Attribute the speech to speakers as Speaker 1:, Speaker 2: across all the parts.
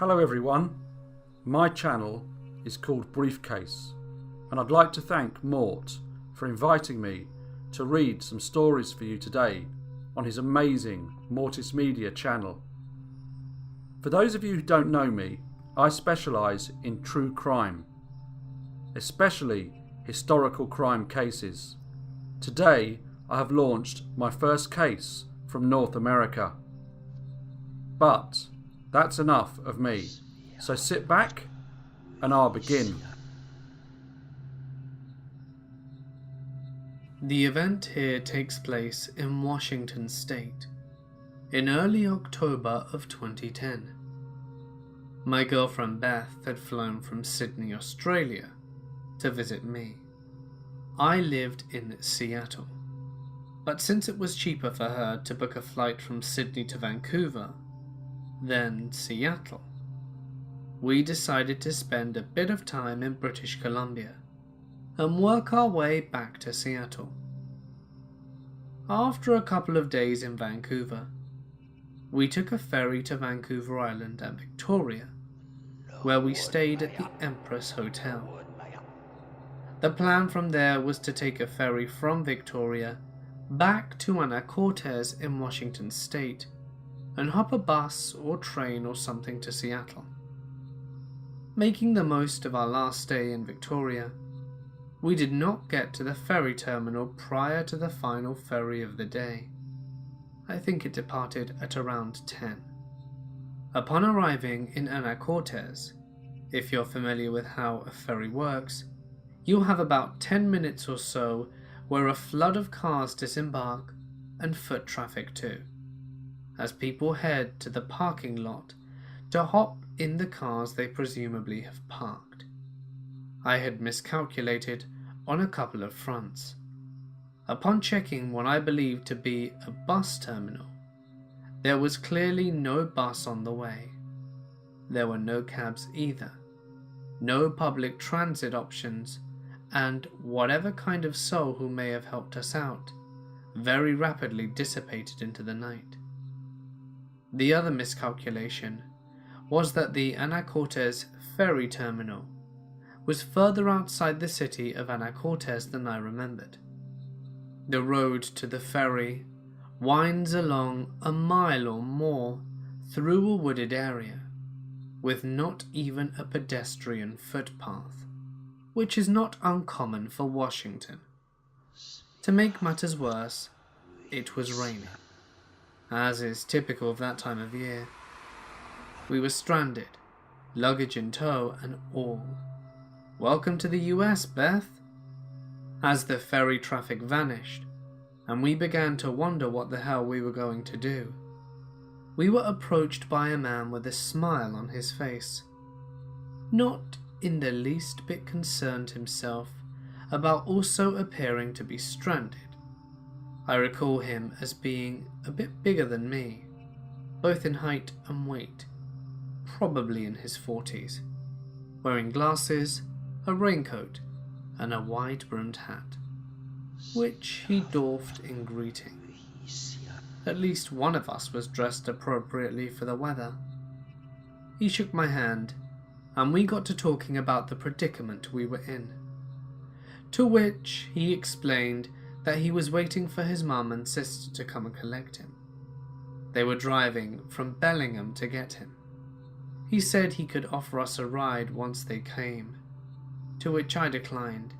Speaker 1: Hello everyone, my channel is called Briefcase and I'd like to thank Mort for inviting me to read some stories for you today on his amazing Mortis Media channel. For those of you who don't know me, I specialise in true crime, especially historical crime cases. Today I have launched my first case from North America. But that's enough of me, so sit back and I'll begin.
Speaker 2: The event here takes place in Washington State, in early October of 2010. My girlfriend Beth had flown from Sydney, Australia, to visit me. I lived in Seattle, but since it was cheaper for her to book a flight from Sydney to Vancouver than Seattle, we decided to spend a bit of time in British Columbia and work our way back to Seattle. After a couple of days in Vancouver, we took a ferry to Vancouver Island and Victoria, where we stayed at the Empress Hotel. The plan from there was to take a ferry from Victoria back to Anacortes in Washington State and hop a bus or train or something to Seattle. Making the most of our last stay in Victoria, we did not get to the ferry terminal prior to the final ferry of the day. I think it departed at around 10. Upon arriving in Anacortes, if you're familiar with how a ferry works, you'll have about 10 minutes or so where a flood of cars disembark and foot traffic too, as people head to the parking lot to hop in the cars they presumably have parked. I had miscalculated on a couple of fronts. Upon checking what I believed to be a bus terminal, there was clearly no bus on the way. There were no cabs either, no public transit options, and whatever kind of soul who may have helped us out very rapidly dissipated into the night. The other miscalculation was that the Anacortes ferry terminal was further outside the city of Anacortes than I remembered. The road to the ferry winds along a mile or more through a wooded area, with not even a pedestrian footpath, which is not uncommon for Washington. To make matters worse, it was raining, as is typical of that time of year. We were stranded, luggage in tow and all. Welcome to the US, Beth. As the ferry traffic vanished, and we began to wonder what the hell we were going to do, we were approached by a man with a smile on his face, not in the least bit concerned himself about also appearing to be stranded. I recall him as being a bit bigger than me, both in height and weight, probably in his 40s, wearing glasses, a raincoat, and a wide-brimmed hat, which he doffed in greeting. At least one of us was dressed appropriately for the weather. He shook my hand, and we got to talking about the predicament we were in, to which he explained that he was waiting for his mum and sister to come and collect him. They were driving from Bellingham to get him. He said he could offer us a ride once they came, to which I declined,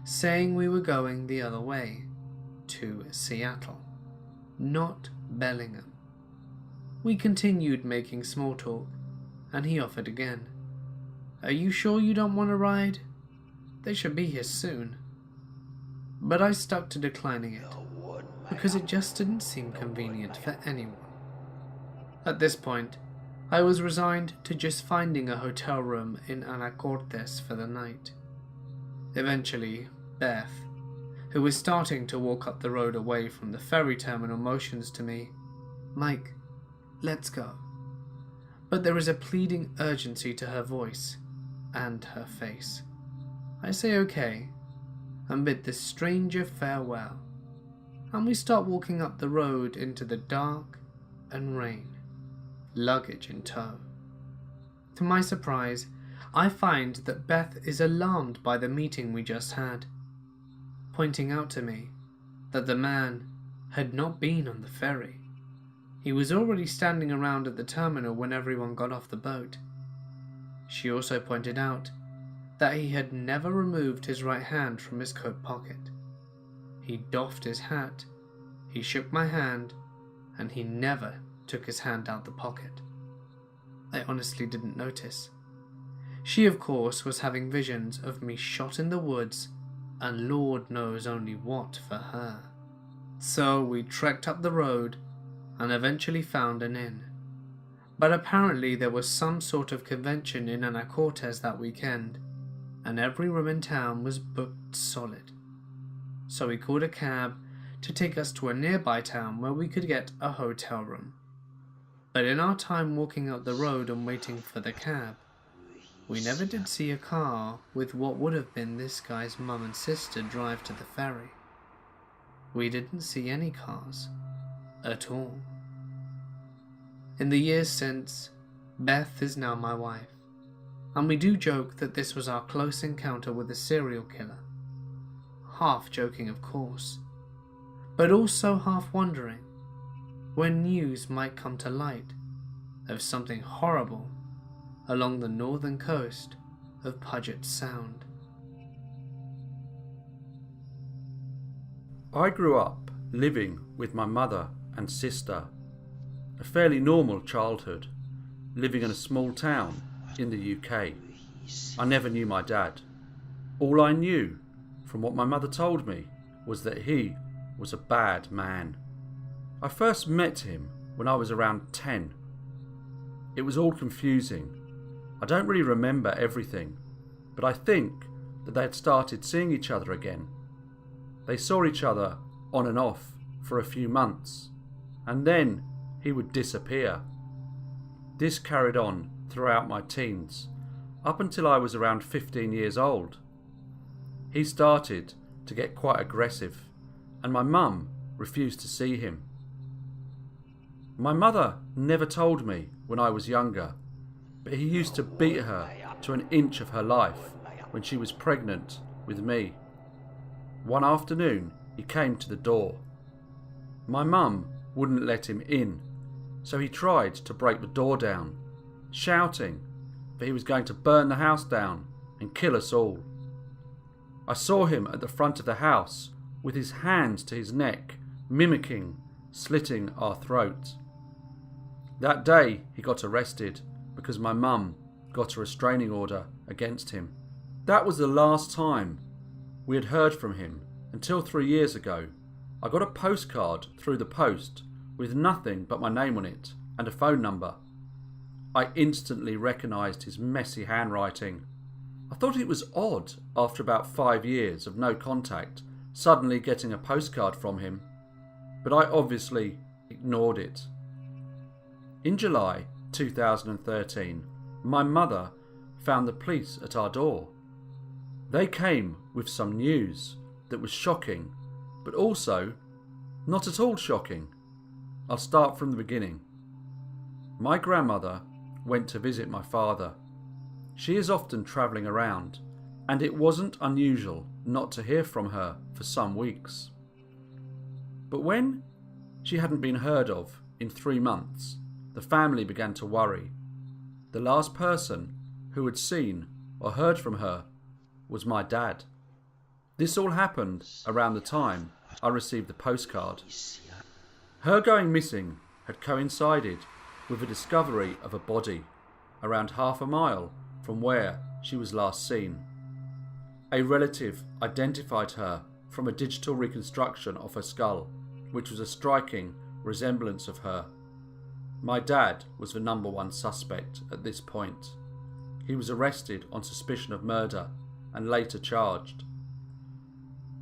Speaker 2: saying we were going the other way, to Seattle, not Bellingham. We continued making small talk, and he offered again. "Are you sure you don't want a ride? They should be here soon." But I stuck to declining it, because it just didn't seem convenient for anyone. At this point, I was resigned to just finding a hotel room in Anacortes for the night. Eventually, Beth, who was starting to walk up the road away from the ferry terminal, motions to me, "Mike, let's go." But there is a pleading urgency to her voice and her face. I say okay, and bid this stranger farewell, and we start walking up the road into the dark and rain, luggage in tow. To my surprise, I find that Beth is alarmed by the meeting we just had, pointing out to me that the man had not been on the ferry. He was already standing around at the terminal when everyone got off the boat. She also pointed out that he had never removed his right hand from his coat pocket. He doffed his hat, he shook my hand, and he never took his hand out the pocket. I honestly didn't notice. She, of course, was having visions of me shot in the woods, and Lord knows only what for her. So we trekked up the road and eventually found an inn. But apparently there was some sort of convention in Anacortes that weekend, and every room in town was booked solid. So we called a cab to take us to a nearby town where we could get a hotel room. But in our time walking up the road and waiting for the cab, we never did see a car with what would have been this guy's mum and sister drive to the ferry. We didn't see any cars at all. In the years since, Beth is now my wife, and we do joke that this was our close encounter with a serial killer. Half joking, of course, but also half wondering when news might come to light of something horrible along the northern coast of Puget Sound.
Speaker 1: I grew up living with my mother and sister. A fairly normal childhood, living in a small town in the UK. I never knew my dad. All I knew, from what my mother told me, was that he was a bad man. I first met him when I was around 10. It was all confusing. I don't really remember everything, but I think that they had started seeing each other again. They saw each other on and off for a few months, and then he would disappear. This carried on throughout my teens, up until I was around 15 years old. He started to get quite aggressive, and my mum refused to see him. My mother never told me when I was younger, but he used to beat her to an inch of her life when she was pregnant with me. One afternoon, he came to the door. My mum wouldn't let him in, so he tried to break the door down, shouting that he was going to burn the house down and kill us all. I saw him at the front of the house with his hands to his neck, mimicking slitting our throats. That day he got arrested because my mum got a restraining order against him. That was the last time we had heard from him until 3 years ago. I got a postcard through the post with nothing but my name on it and a phone number. I instantly recognised his messy handwriting. I thought it was odd, after about 5 years of no contact, suddenly getting a postcard from him, but I obviously ignored it. In July 2013, my mother found the police at our door. They came with some news that was shocking, but also not at all shocking. I'll start from the beginning. My grandmother went to visit my father. She is often travelling around, and it wasn't unusual not to hear from her for some weeks. But when she hadn't been heard of in 3 months, the family began to worry. The last person who had seen or heard from her was my dad. This all happened around the time I received the postcard. Her going missing had coincided with the discovery of a body around half a mile from where she was last seen. A relative identified her from a digital reconstruction of her skull, which was a striking resemblance of her. My dad was the number one suspect at this point. He was arrested on suspicion of murder and later charged.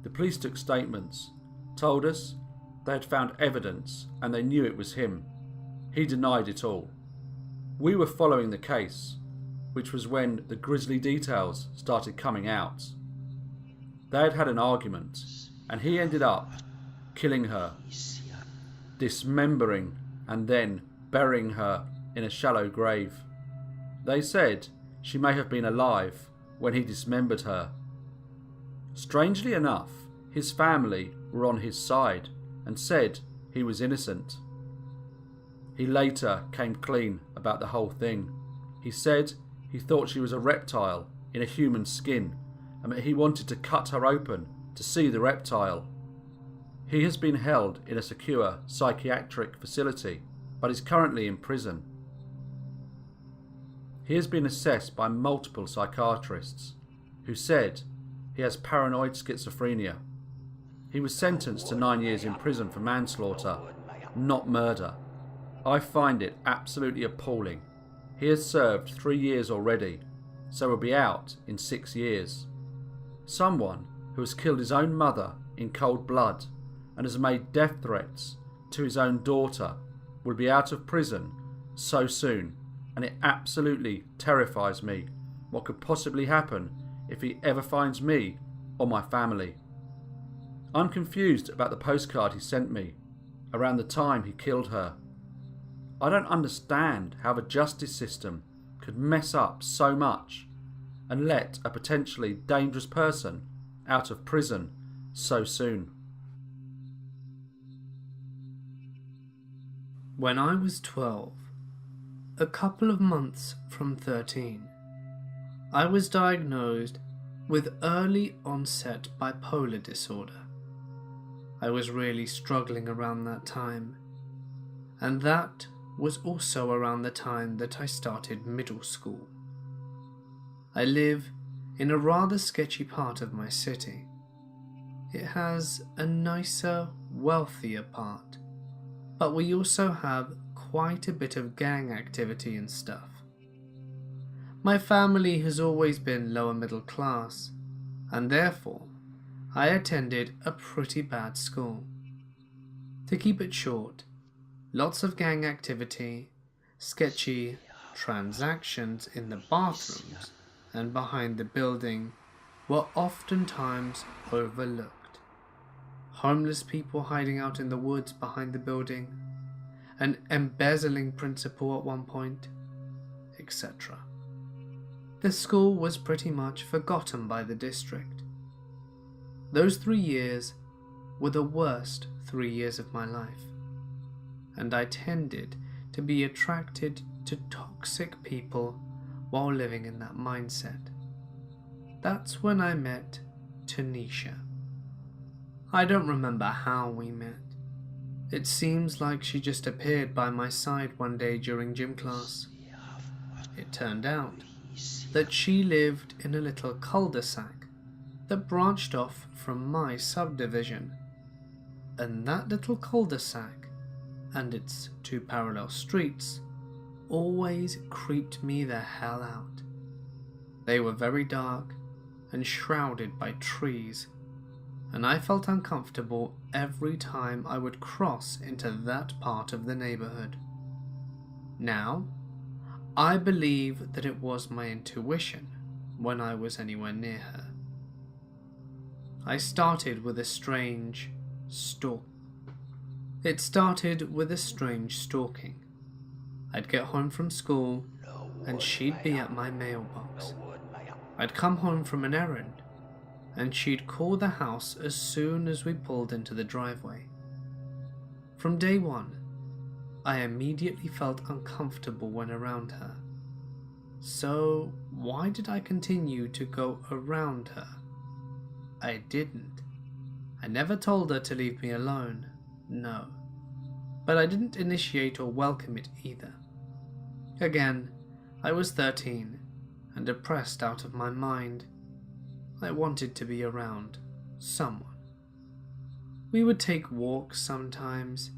Speaker 1: The police took statements, told us they had found evidence and they knew it was him. He denied it all. We were following the case, which was when the grisly details started coming out. They had had an argument, and he ended up killing her, dismembering and then burying her in a shallow grave. They said she may have been alive when he dismembered her. Strangely enough, his family were on his side and said he was innocent. He later came clean about the whole thing. He said he thought she was a reptile in a human skin and that he wanted to cut her open to see the reptile. He has been held in a secure psychiatric facility but is currently in prison. He has been assessed by multiple psychiatrists who said he has paranoid schizophrenia. He was sentenced to 9 years in prison for manslaughter, not murder. I find it absolutely appalling. He has served 3 years already, so will be out in 6 years. Someone who has killed his own mother in cold blood and has made death threats to his own daughter will be out of prison so soon, and it absolutely terrifies me what could possibly happen if he ever finds me or my family. I'm confused about the postcard he sent me around the time he killed her. I don't understand how the justice system could mess up so much and let a potentially dangerous person out of prison so soon.
Speaker 2: When I was 12, a couple of months from 13, I was diagnosed with early onset bipolar disorder. I was really struggling around that time, and that was also around the time that I started middle school. I live in a rather sketchy part of my city. It has a nicer, wealthier part, but we also have quite a bit of gang activity and stuff. My family has always been lower middle class, and therefore I attended a pretty bad school. To keep it short, lots of gang activity, sketchy transactions in the bathrooms and behind the building were oftentimes overlooked. Homeless people hiding out in the woods behind the building, an embezzling principal at one point, etc. The school was pretty much forgotten by the district. Those 3 years were the worst 3 years of my life, and I tended to be attracted to toxic people while living in that mindset. That's when I met Tanisha. I don't remember how we met. It seems like she just appeared by my side one day during gym class. It turned out that she lived in a little cul-de-sac that branched off from my subdivision, and that little cul-de-sac and its 2 parallel streets always creeped me the hell out. They were very dark and shrouded by trees, and I felt uncomfortable every time I would cross into that part of the neighborhood. Now, I believe that it was my intuition when I was anywhere near her. I started with a strange stalking. I'd get home from school and she'd be at my mailbox. I'd come home from an errand and she'd call the house as soon as we pulled into the driveway. From day one, I immediately felt uncomfortable when around her. So why did I continue to go around her? I didn't. I never told her to leave me alone, no. But I didn't initiate or welcome it either. Again, I was 13 and depressed out of my mind. I wanted to be around someone. We would take walks sometimes,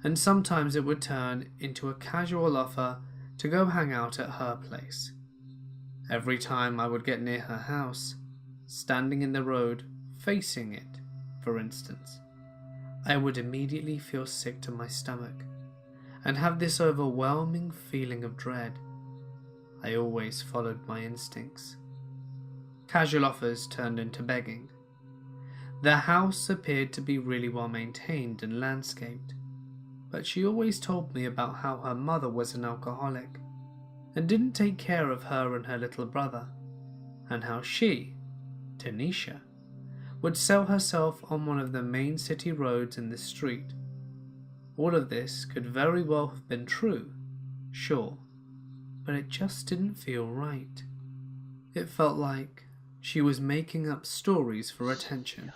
Speaker 2: and sometimes it would turn into a casual offer to go hang out at her place. Every time I would get near her house, standing in the road, facing it, for instance, I would immediately feel sick to my stomach and have this overwhelming feeling of dread. I always followed my instincts. Casual offers turned into begging. The house appeared to be really well maintained and landscaped, but she always told me about how her mother was an alcoholic and didn't take care of her and her little brother, and how she, Tanisha, would sell herself on one of the main city roads in this street. All of this could very well have been true, sure, but it just didn't feel right. It felt like she was making up stories for attention.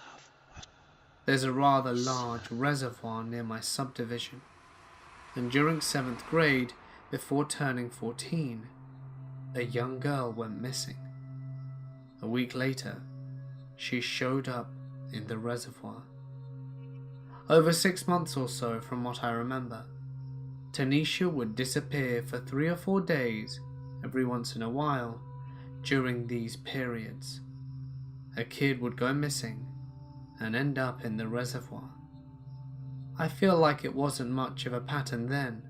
Speaker 2: There's a rather large reservoir near my subdivision, and during 7th grade, before turning 14, a young girl went missing. A week later, she showed up in the reservoir. Over 6 months or so from what I remember, Tanisha would disappear for 3 or 4 days every once in a while during these periods. A kid would go missing and end up in the reservoir. I feel like it wasn't much of a pattern then,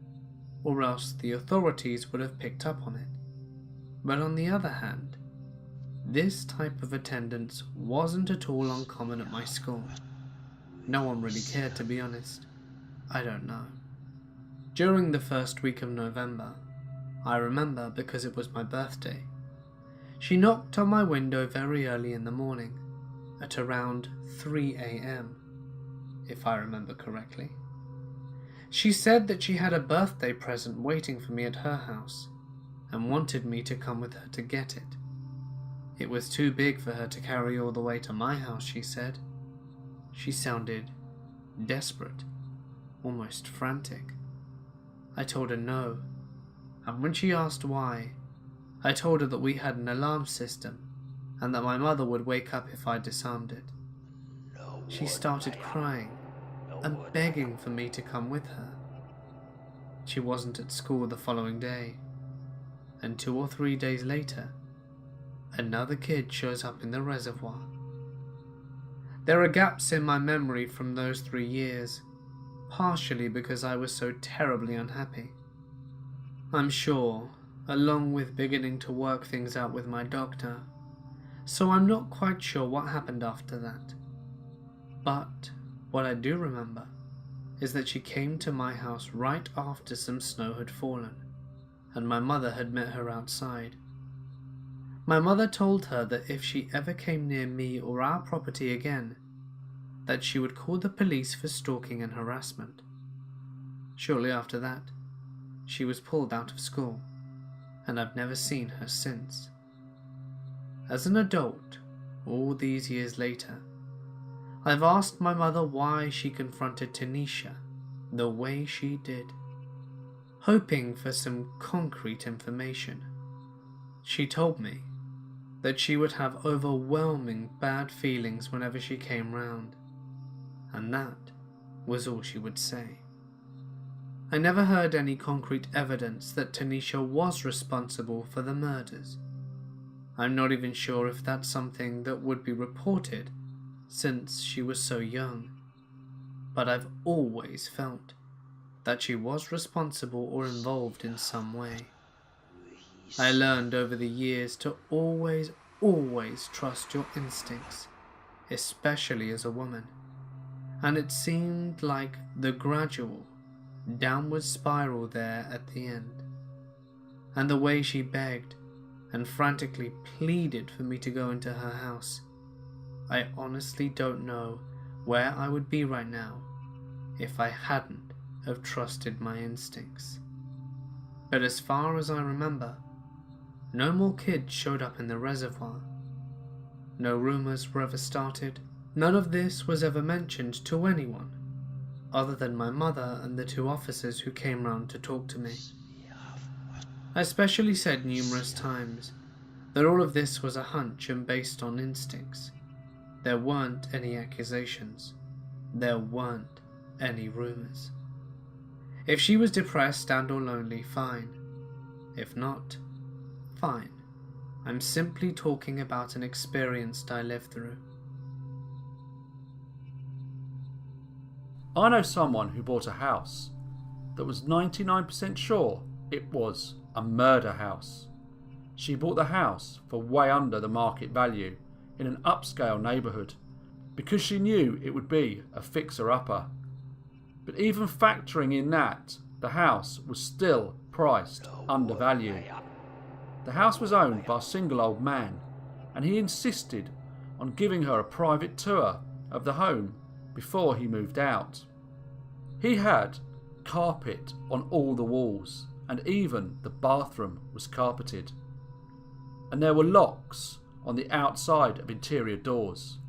Speaker 2: or else the authorities would have picked up on it. But on the other hand, this type of attendance wasn't at all uncommon at my school. No one really cared, to be honest. I don't know. During the first week of November, I remember because it was my birthday, she knocked on my window very early in the morning, at around 3 a.m, if I remember correctly. She said that she had a birthday present waiting for me at her house, and wanted me to come with her to get it. It was too big for her to carry all the way to my house, she said. She sounded desperate, almost frantic. I told her no, and when she asked why, I told her that we had an alarm system and that my mother would wake up if I disarmed it. She started crying and begging for me to come with her. She wasn't at school the following day, and 2 or 3 days later, another kid shows up in the reservoir. There are gaps in my memory from those 3 years, partially because I was so terribly unhappy. I'm sure, along with beginning to work things out with my doctor, so I'm not quite sure what happened after that. But what I do remember is that she came to my house right after some snow had fallen, and my mother had met her outside. My mother told her that if she ever came near me or our property again, that she would call the police for stalking and harassment. Shortly after that, she was pulled out of school, and I've never seen her since. As an adult, all these years later, I've asked my mother why she confronted Tanisha the way she did, hoping for some concrete information. She told me that she would have overwhelming bad feelings whenever she came round, and that was all she would say. I never heard any concrete evidence that Tanisha was responsible for the murders. I'm not even sure if that's something that would be reported, since she was so young, but I've always felt that she was responsible or involved in some way. I learned over the years to always trust your instincts, especially as a woman, and it seemed like the gradual, downward spiral there at the end. And the way she begged and frantically pleaded for me to go into her house, I honestly don't know where I would be right now if I hadn't have trusted my instincts. But as far as I remember, no more kids showed up in the reservoir. No rumors were ever started. None of this was ever mentioned to anyone, other than my mother and the 2 officers who came round to talk to me. I especially said numerous times that all of this was a hunch and based on instincts. There weren't any accusations. There weren't any rumors. If she was depressed and or lonely, fine. If not, fine. I'm simply talking about an experience I lived through.
Speaker 1: I know someone who bought a house that was 99% sure it was a murder house. She bought the house for way under the market value in an upscale neighbourhood because she knew it would be a fixer-upper. But even factoring in that, the house was still priced under value. The house was owned by a single old man, and he insisted on giving her a private tour of the home before he moved out. He had carpet on all the walls, and even the bathroom was carpeted. And there were locks on the outside of interior doors.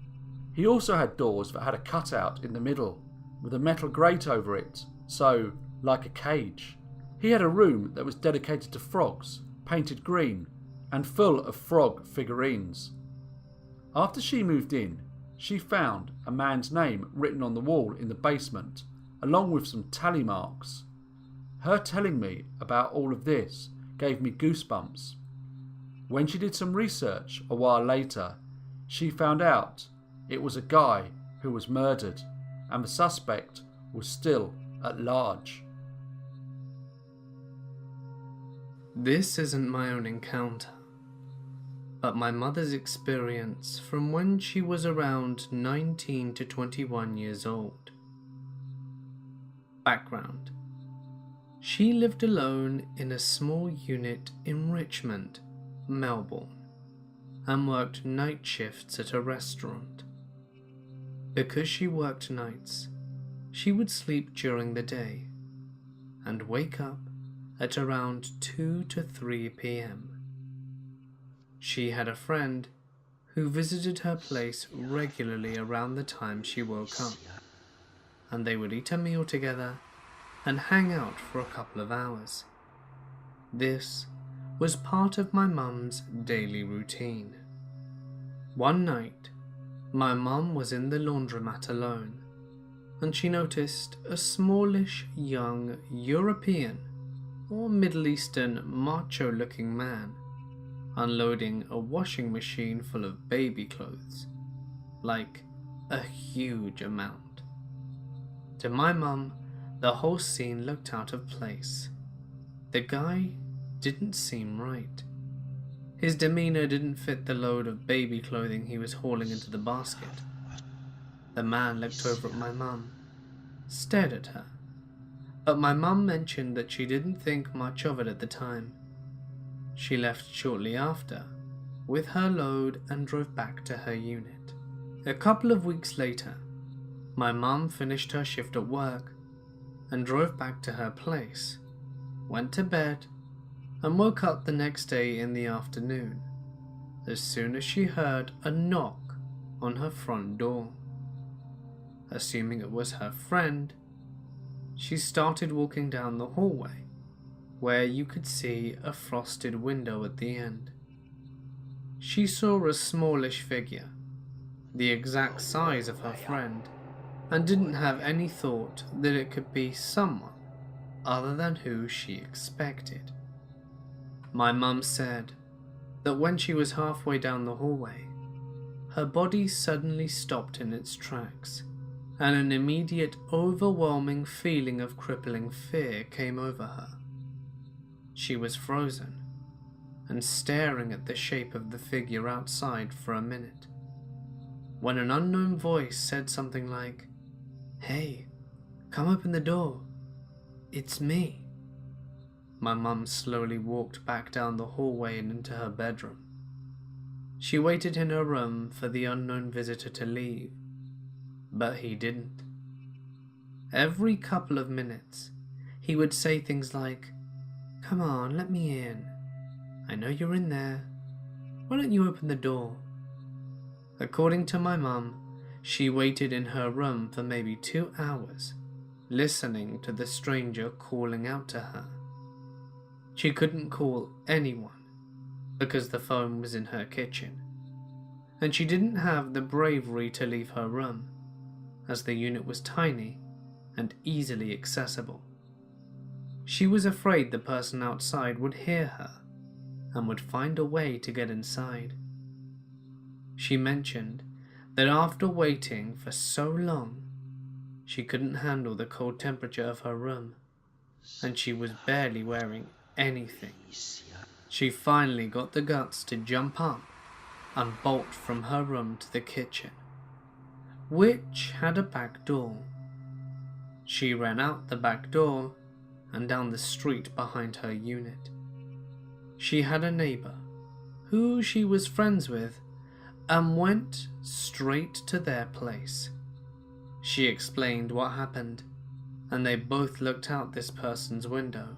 Speaker 1: He also had doors that had a cutout in the middle, with a metal grate over it, so like a cage. He had a room that was dedicated to frogs, painted green, and full of frog figurines. After she moved in, she found a man's name written on the wall in the basement, along with some tally marks. Her telling me about all of this gave me goosebumps. When she did some research a while later, she found out it was a guy who was murdered, and the suspect was still at large.
Speaker 2: This isn't my own encounter, but my mother's experience from when she was around 19 to 21 years old. Background: she lived alone in a small unit in Richmond, Melbourne, and worked night shifts at a restaurant. Because she worked nights, she would sleep during the day and wake up at around 2 to 3 p.m. She had a friend who visited her place regularly around the time she woke up, and they would eat a meal together and hang out for a couple of hours. This was part of my mum's daily routine. One night, my mum was in the laundromat alone, and she noticed a smallish young European or Middle Eastern macho-looking man unloading a washing machine full of baby clothes, like a huge amount. To my mum, the whole scene looked out of place. The guy didn't seem right. His demeanor didn't fit the load of baby clothing he was hauling into the basket. The man looked over at my mum, stared at her, but my mum mentioned that she didn't think much of it at the time. She left shortly after, with her load, and drove back to her unit. A couple of weeks later, my mum finished her shift at work and drove back to her place, went to bed, and woke up the next day in the afternoon, as soon as she heard a knock on her front door. Assuming it was her friend, she started walking down the hallway, where you could see a frosted window at the end. She saw a smallish figure, the exact size of her friend, and didn't have any thought that it could be someone other than who she expected. My mum said that when she was halfway down the hallway, her body suddenly stopped in its tracks, and an immediate overwhelming feeling of crippling fear came over her. She was frozen and staring at the shape of the figure outside for a minute, when an unknown voice said something like, "Hey, come open the door. It's me." My mum slowly walked back down the hallway and into her bedroom. She waited in her room for the unknown visitor to leave, but he didn't. Every couple of minutes, he would say things like, "Come on, let me in. I know you're in there. Why don't you open the door?" According to my mum, she waited in her room for maybe 2 hours, listening to the stranger calling out to her. She couldn't call anyone because the phone was in her kitchen, and she didn't have the bravery to leave her room, as the unit was tiny and easily accessible. She was afraid the person outside would hear her and would find a way to get inside. She mentioned that after waiting for so long, she couldn't handle the cold temperature of her room, and she was barely wearing anything. She finally got the guts to jump up and bolt from her room to the kitchen, which had a back door. She ran out the back door and down the street behind her unit. she had a neighbour who she was friends with and went straight to their place. She explained what happened, and they both looked out this person's window,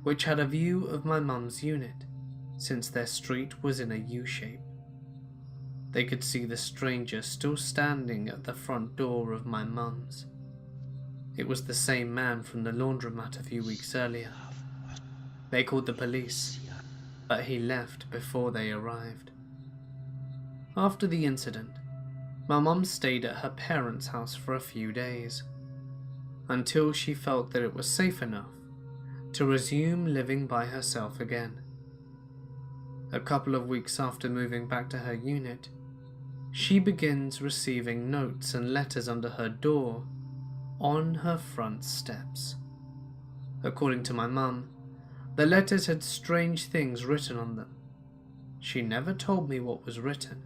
Speaker 2: which had a view of my mum's unit, since their street was in a U-shape. They could see the stranger still standing at the front door of my mum's. It was the same man from the laundromat a few weeks earlier. They called the police, but he left before they arrived. After the incident, my mum stayed at her parents' house for a few days, until she felt that it was safe enough to resume living by herself again. A couple of weeks after moving back to her unit, she begins receiving notes and letters under her door on her front steps. According to my mum, the letters had strange things written on them. She never told me what was written,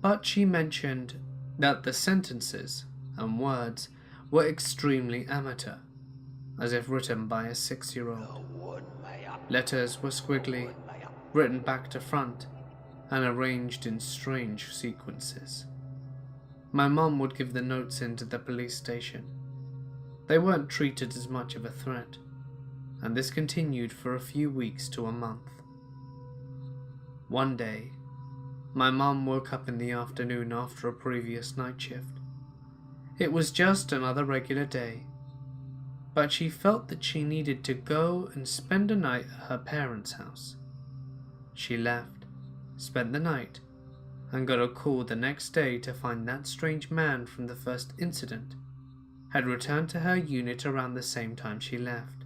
Speaker 2: but she mentioned that the sentences and words were extremely amateur, as if written by a 6-year-old. Letters were squiggly, written back to front, and arranged in strange sequences. My mum would give the notes in to the police station. They weren't treated as much of a threat, and this continued for a few weeks to a month. One day, my mum woke up in the afternoon after a previous night shift. It was just another regular day, but she felt that she needed to go and spend a night at her parents' house. She left, spent the night, and got a call the next day to find that strange man from the first incident had returned to her unit around the same time she left,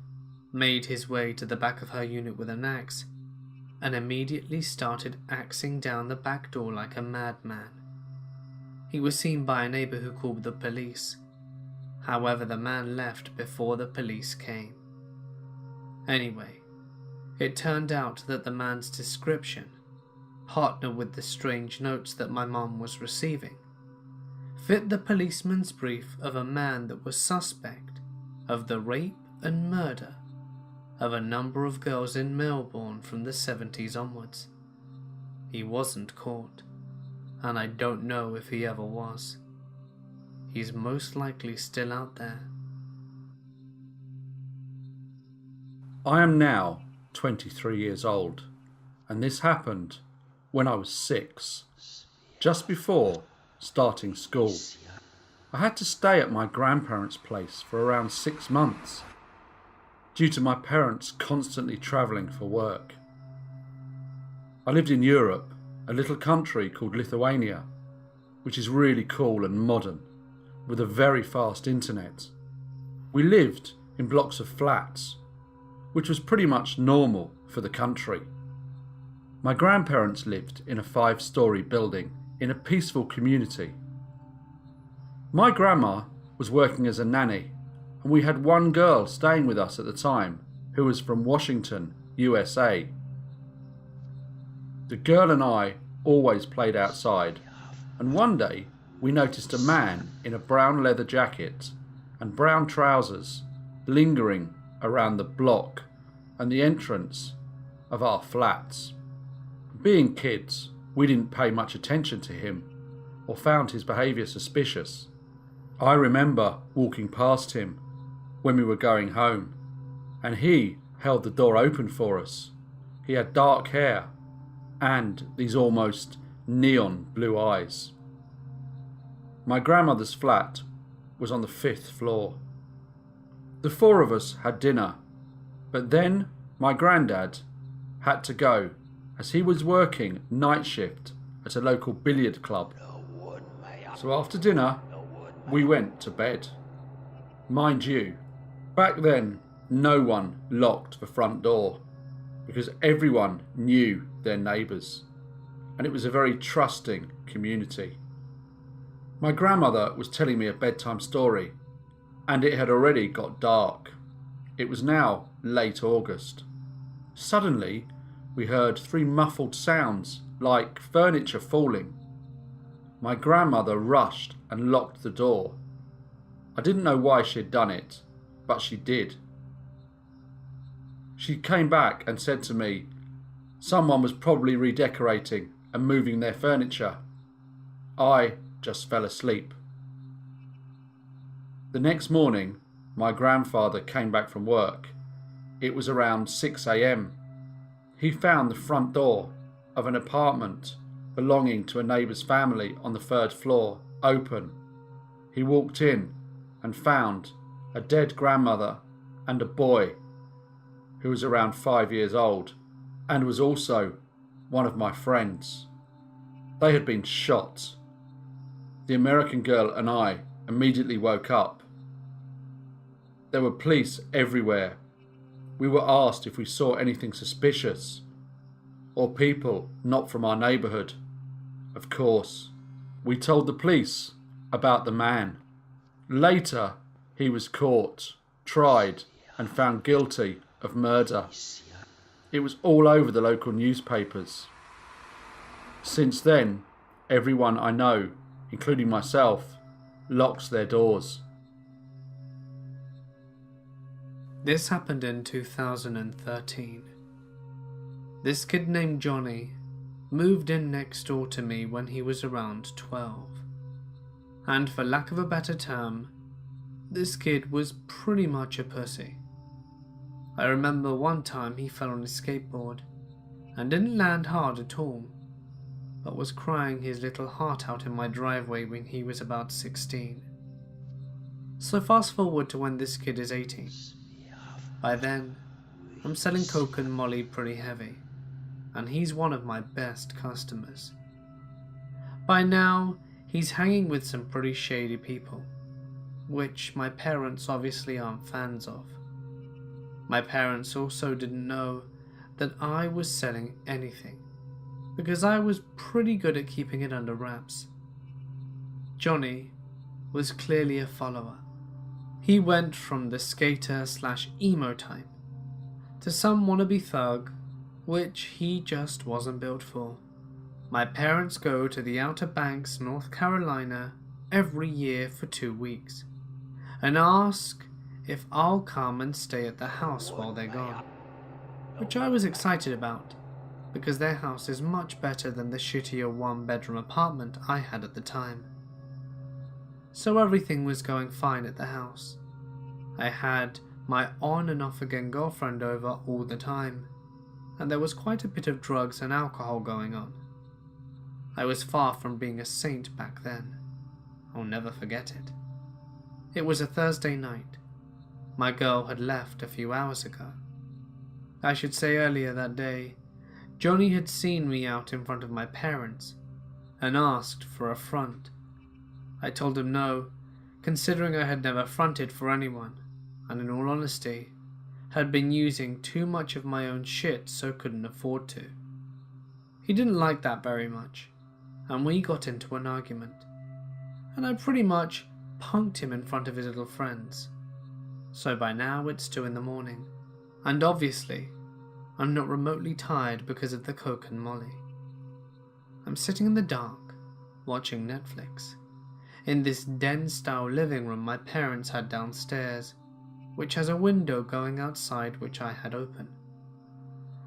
Speaker 2: made his way to the back of her unit with an axe, and immediately started axing down the back door like a madman. He was seen by a neighbour who called the police. However, the man left before the police came. Anyway, it turned out that the man's description, partnered with the strange notes that my mum was receiving, fit the policeman's brief of a man that was suspect of the rape and murder of a number of girls in Melbourne from the 70s onwards. He wasn't caught, and I don't know if he ever was. He's most likely still out there.
Speaker 1: I am now 23 years old, and this happened when I was 6, just before starting school. I had to stay at my grandparents' place for around 6 months, due to my parents constantly travelling for work. I lived in Europe, a little country called Lithuania, which is really cool and modern, with a very fast internet. We lived in blocks of flats, which was pretty much normal for the country. My grandparents lived in a 5-storey building in a peaceful community. My grandma was working as a nanny, and we had one girl staying with us at the time who was from Washington, USA. The girl and I always played outside, and one day we noticed a man in a brown leather jacket and brown trousers lingering around the block and the entrance of our flats. Being kids, we didn't pay much attention to him or found his behaviour suspicious. I remember walking past him when we were going home, and he held the door open for us. He had dark hair and these almost neon blue eyes. My grandmother's flat was on the 5th floor. The 4 of us had dinner, but then my granddad had to go as he was working night shift at a local billiard club. So after dinner, we went to bed. Mind you, back then no one locked the front door because everyone knew their neighbours, and it was a very trusting community. My grandmother was telling me a bedtime story, and it had already got dark. It was now late August. Suddenly, we heard 3 muffled sounds like furniture falling. My grandmother rushed and locked the door. I didn't know why she had done it, but she did. She came back and said to me, Someone was probably redecorating and moving their furniture. I just fell asleep. The next morning, my grandfather came back from work. It was around 6 a.m. He found the front door of an apartment belonging to a neighbour's family on the 3rd floor open. He walked in and found a dead grandmother and a boy who was around 5 years old and was also one of my friends. They had been shot. The American girl and I immediately woke up. There were police everywhere. We were asked if we saw anything suspicious or people not from our neighbourhood. Of course, we told the police about the man. Later, he was caught, tried, and found guilty of murder. It was all over the local newspapers. Since then, everyone I know, including myself, locks their doors.
Speaker 2: This happened in 2013. This kid named Johnny moved in next door to me when he was around 12. And for lack of a better term, this kid was pretty much a pussy. I remember one time he fell on his skateboard and didn't land hard at all, but was crying his little heart out in my driveway when he was about 16. So fast forward to when this kid is 18. By then, I'm selling coke and molly pretty heavy, and he's one of my best customers. By now, he's hanging with some pretty shady people, which my parents obviously aren't fans of. My parents also didn't know that I was selling anything, because I was pretty good at keeping it under wraps. Johnny was clearly a follower. He went from the skater/emo type to some wannabe thug, which he just wasn't built for. My parents go to the Outer Banks, North Carolina, every year for 2 weeks, and ask if I'll come and stay at the house while they're gone, which I was excited about, because their house is much better than the shittier 1-bedroom apartment I had at the time. So everything was going fine at the house. I had my on and off again girlfriend over all the time, and there was quite a bit of drugs and alcohol going on. I was far from being a saint back then. I'll never forget it. It was a Thursday night. My girl had left a few hours ago. I should say earlier that day, Johnny had seen me out in front of my parents and asked for a front. I told him no, considering I had never fronted for anyone, and in all honesty, had been using too much of my own shit so couldn't afford to. He didn't like that very much, and we got into an argument, and I pretty much punked him in front of his little friends. So by now it's 2 a.m, and obviously I'm not remotely tired because of the coke and molly. I'm sitting in the dark, watching Netflix, in this den-style living room my parents had downstairs, which has a window going outside which I had open.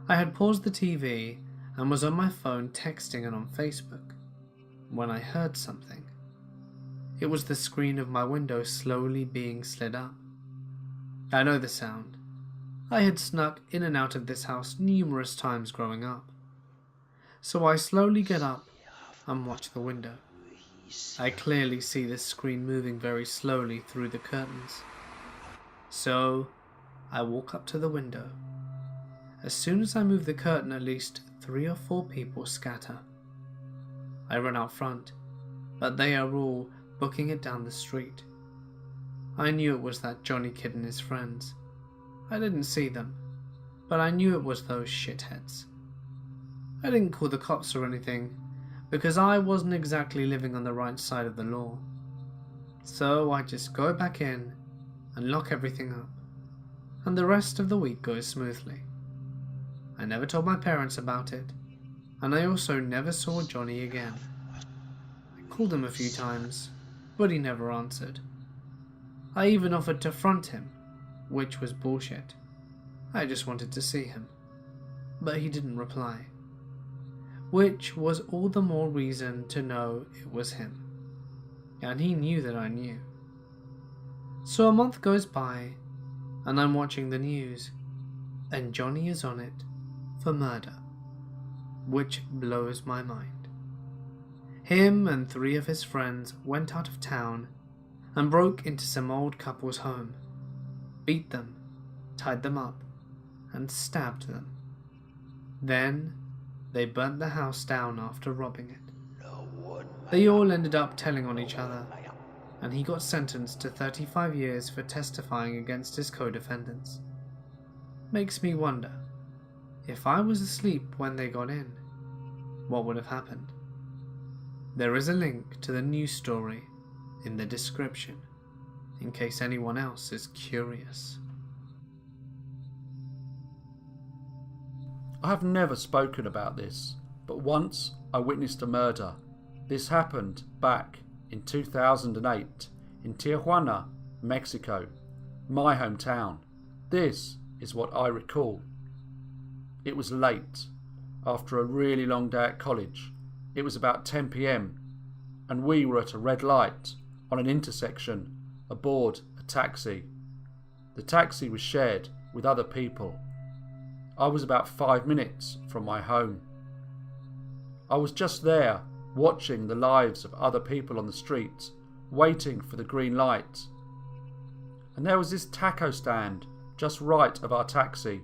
Speaker 2: I had paused the TV and was on my phone texting and on Facebook, when I heard something. It was the screen of my window slowly being slid up. I know the sound. I had snuck in and out of this house numerous times growing up. So I slowly get up and watch the window. I clearly see the screen moving very slowly through the curtains. So I walk up to the window. As soon as I move the curtain, at least 3 or 4 people scatter. I run out front, but they are all booking it down the street. I knew it was that Johnny kid and his friends. I didn't see them, but I knew it was those shitheads. I didn't call the cops or anything, because I wasn't exactly living on the right side of the law. So I just go back in and lock everything up, and the rest of the week goes smoothly. I never told my parents about it, and I also never saw Johnny again. I called him a few times, but he never answered. I even offered to front him, which was bullshit. I just wanted to see him. but he didn't reply, which was all the more reason to know it was him, and he knew that I knew. So a month goes by, and I'm watching the news, and Johnny is on it for murder, which blows my mind. Him and 3 of his friends went out of town and broke into some old couple's home, beat them, tied them up, and stabbed them. Then they burnt the house down after robbing it. They all ended up telling on each other, and he got sentenced to 35 years for testifying against his co-defendants. Makes me wonder, if I was asleep when they got in, what would have happened? There is a link to the news story in the description, in case anyone else is curious.
Speaker 1: I have never spoken about this, but once I witnessed a murder. This happened back in 2008 in Tijuana, Mexico, my hometown. This is what I recall. It was late, after a really long day at college. It was about 10 p.m. and we were at a red light on an intersection aboard a taxi. The taxi was shared with other people. I was about 5 minutes from my home. I was just there watching the lives of other people on the street, waiting for the green light. And there was this taco stand just right of our taxi,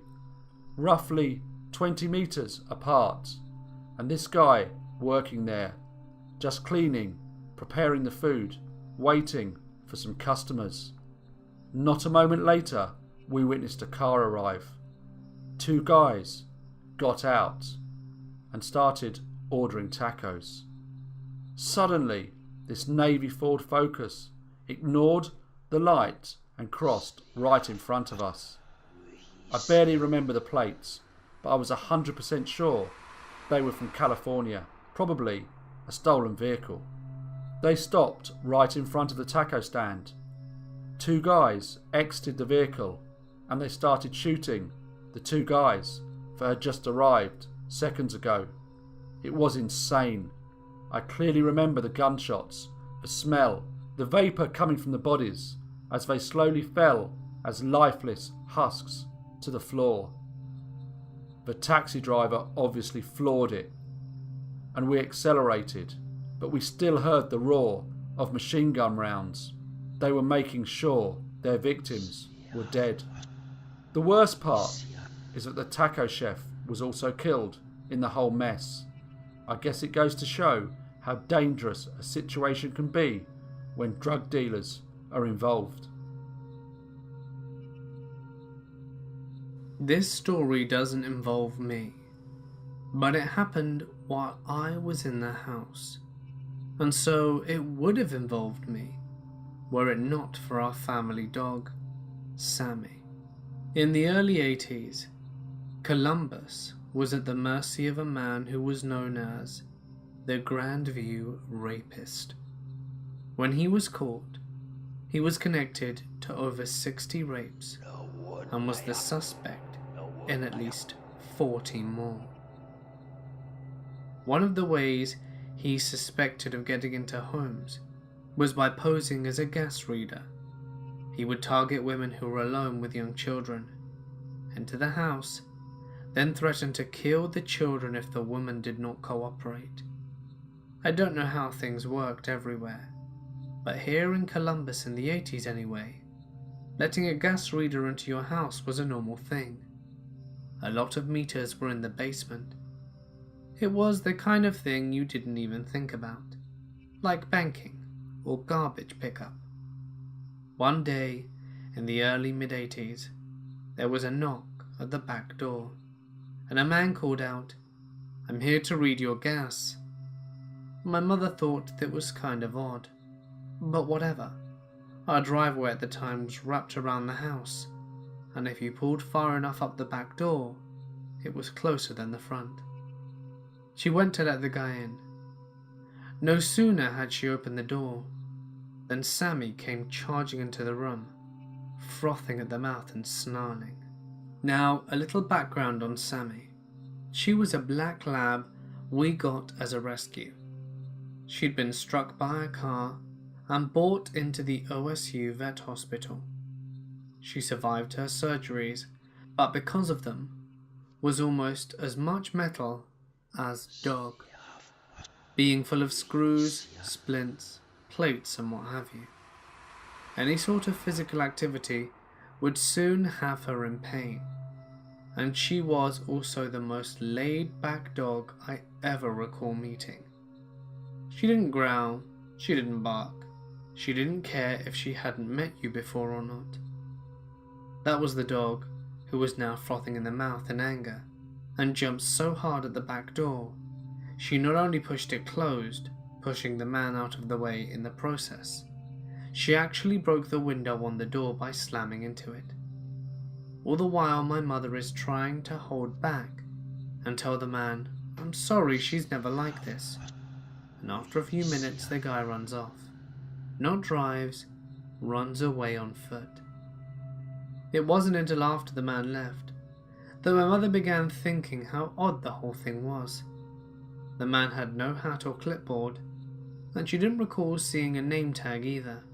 Speaker 1: roughly 20 meters apart, and this guy working there, just cleaning, preparing the food, waiting for some customers. Not a moment later, we witnessed a car arrive. 2 guys got out and started ordering tacos. Suddenly, this navy Ford Focus ignored the light and crossed right in front of us. I barely remember the plates, but I was 100% sure they were from California, probably a stolen vehicle. They stopped right in front of the taco stand. 2 guys exited the vehicle and they started shooting the 2 guys that had just arrived seconds ago. It was insane. I clearly remember the gunshots, the smell, the vapour coming from the bodies as they slowly fell as lifeless husks to the floor. The taxi driver obviously floored it, and we accelerated, but we still heard the roar of machine gun rounds. They were making sure their victims were dead. The worst part is that the taco chef was also killed in the whole mess. I guess it goes to show how dangerous a situation can be when drug dealers are involved.
Speaker 2: This story doesn't involve me, but it happened while I was in the house, and so it would have involved me were it not for our family dog, Sammy. In the early 80s, Columbus was at the mercy of a man who was known as the Grandview Rapist. When he was caught, he was connected to over 60 rapes and was the suspect in at least 40 more. One of the ways he suspected of getting into homes was by posing as a gas reader. He would target women who were alone with young children, enter the house, then threaten to kill the children if the woman did not cooperate. I don't know how things worked everywhere, but here in Columbus in the 80s anyway, letting a gas reader into your house was a normal thing. A lot of meters were in the basement. It was the kind of thing you didn't even think about, like banking or garbage pickup. One day, in the early mid-80s, there was a knock at the back door, and a man called out, "I'm here to read your gas." My mother thought that was kind of odd, but whatever. Our driveway at the time was wrapped around the house, and if you pulled far enough up the back door, it was closer than the front. She went to let the guy in. No sooner had she opened the door than Sammy came charging into the room, frothing at the mouth and snarling. Now, a little background on Sammy. She was a black lab we got as a rescue. She'd been struck by a car and brought into the OSU Vet Hospital. She survived her surgeries, but because of them, was almost as much metal as dog, being full of screws, splints, plates and what have you. Any sort of physical activity would soon have her in pain, and she was also the most laid-back dog I ever recall meeting. She didn't growl, she didn't bark, she didn't care if she hadn't met you before or not. That was the dog who was now frothing in the mouth in anger, and jumped so hard at the back door, she not only pushed it closed, pushing the man out of the way in the process, she actually broke the window on the door by slamming into it. All the while my mother is trying to hold back and tell the man, "I'm sorry, she's never like this." And after a few minutes the guy runs off. Not drives, runs away on foot. It wasn't until after the man left that my mother began thinking how odd the whole thing was. The man had no hat or clipboard, and she didn't recall seeing a name tag either.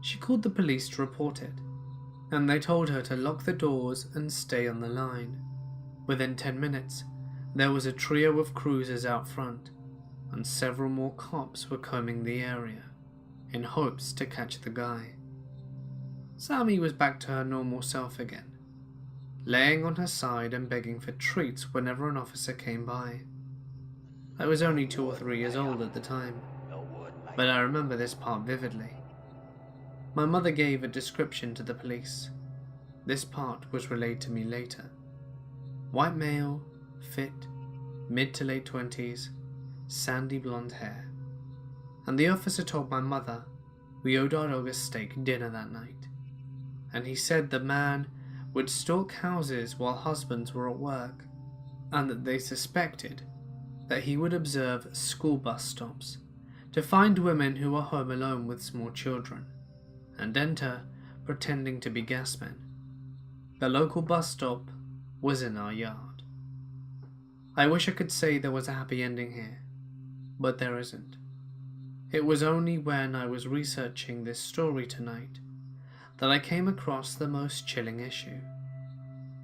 Speaker 2: She called the police to report it, and they told her to lock the doors and stay on the line. Within 10 minutes, there was a trio of cruisers out front, and several more cops were combing the area, in hopes to catch the guy. Sammy was back to her normal self again, laying on her side and begging for treats whenever an officer came by. I was only 2 or 3 years old at the time, but I remember this part vividly. My mother gave a description to the police. This part was relayed to me later. White male, fit, mid to late 20s, sandy blonde hair. And the officer told my mother we owed our dog a steak dinner that night. And he said the man would stalk houses while husbands were at work, and that they suspected that he would observe school bus stops to find women who were home alone with small children, and enter pretending to be gasmen. The local bus stop was in our yard. I wish I could say there was a happy ending here, but there isn't. It was only when I was researching this story tonight that I came across the most chilling issue.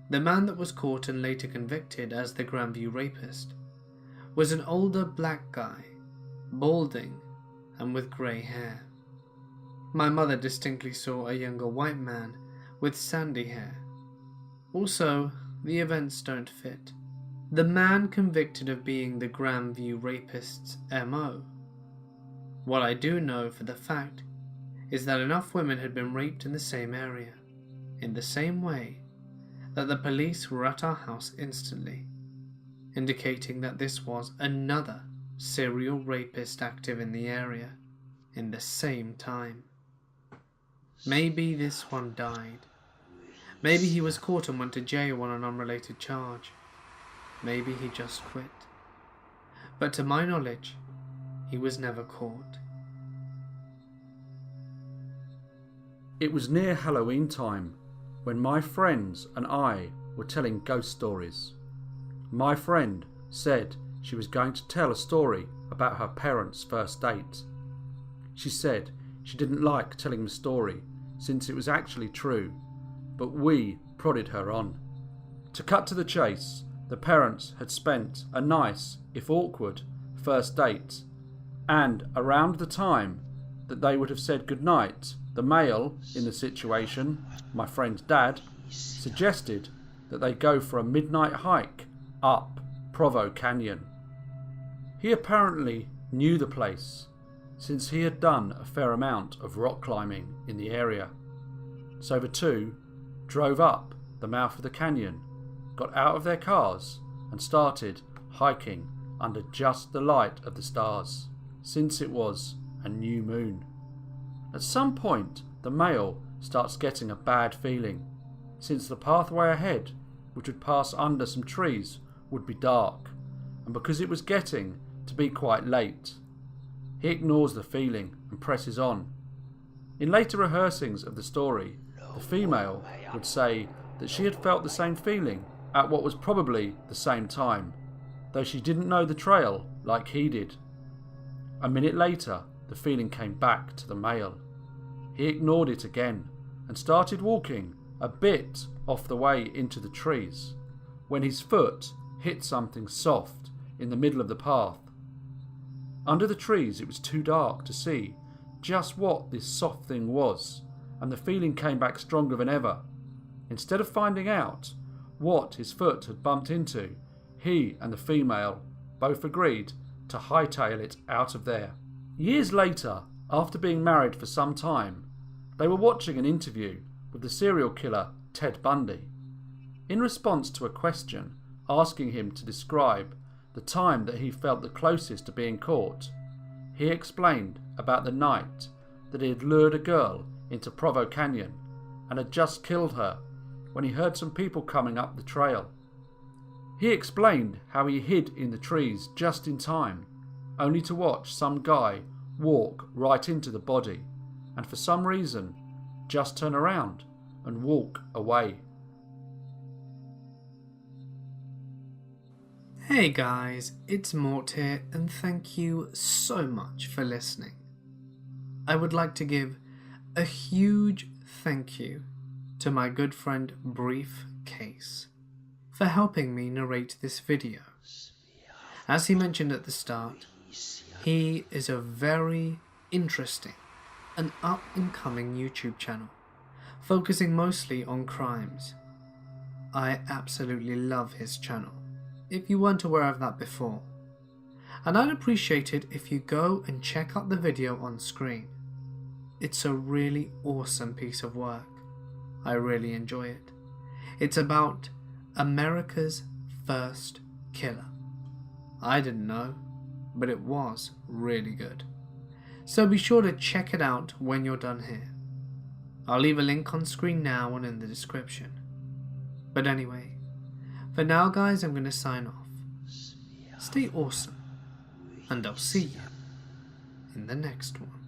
Speaker 2: The man that was caught and later convicted as the Grandview rapist was an older black guy, balding and with grey hair. My mother distinctly saw a younger white man with sandy hair. Also, the events don't fit. The man convicted of being the Grandview rapist's MO. What I do know for the fact is that enough women had been raped in the same area, in the same way, that the police were at our house instantly, indicating that this was another serial rapist active in the area, in the same time. Maybe this one died. Maybe he was caught and went to jail on an unrelated charge. Maybe he just quit. But to my knowledge, he was never caught.
Speaker 1: It was near Halloween time when my friends and I were telling ghost stories. My friend said she was going to tell a story about her parents' first date. She said she didn't like telling the story since it was actually true, but we prodded her on. To cut to the chase, the parents had spent a nice, if awkward, first date, and around the time that they would have said goodnight, the male in the situation, my friend's dad, suggested that they go for a midnight hike up Provo Canyon. He apparently knew the place, since he had done a fair amount of rock climbing in the area. So the two drove up the mouth of the canyon, got out of their cars and started hiking under just the light of the stars, since it was a new moon. At some point, the male starts getting a bad feeling, since the pathway ahead, which would pass under some trees, would be dark, and because it was getting to be quite late. He ignores the feeling and presses on. In later rehearsings of the story, the female would say that she had felt the same feeling at what was probably the same time, though she didn't know the trail like he did. A minute later, the feeling came back to the male. He ignored it again and started walking a bit off the way into the trees when his foot hit something soft in the middle of the path. Under the trees it was too dark to see just what this soft thing was, and the feeling came back stronger than ever. Instead of finding out what his foot had bumped into, he and the female both agreed to hightail it out of there. Years later, after being married for some time, they were watching an interview with the serial killer Ted Bundy. In response to a question asking him to describe the time that he felt the closest to being caught, he explained about the night that he had lured a girl into Provo Canyon and had just killed her when he heard some people coming up the trail. He explained how he hid in the trees just in time, only to watch some guy walk right into the body and for some reason just turn around and walk away.
Speaker 2: Hey guys, it's Mort here, and thank you so much for listening. I would like to give a huge thank you to my good friend Briefcase for helping me narrate this video. As he mentioned at the start, he is a very interesting and up-and-coming YouTube channel, focusing mostly on crimes. I absolutely love his channel, if you weren't aware of that before. And I'd appreciate it if you go and check out the video on screen. It's a really awesome piece of work. I really enjoy it. It's about America's first killer. I didn't know, but it was really good. So be sure to check it out when you're done here. I'll leave a link on screen now and in the description. But anyway, for now guys, I'm going to sign off. Stay awesome, and I'll see you in the next one.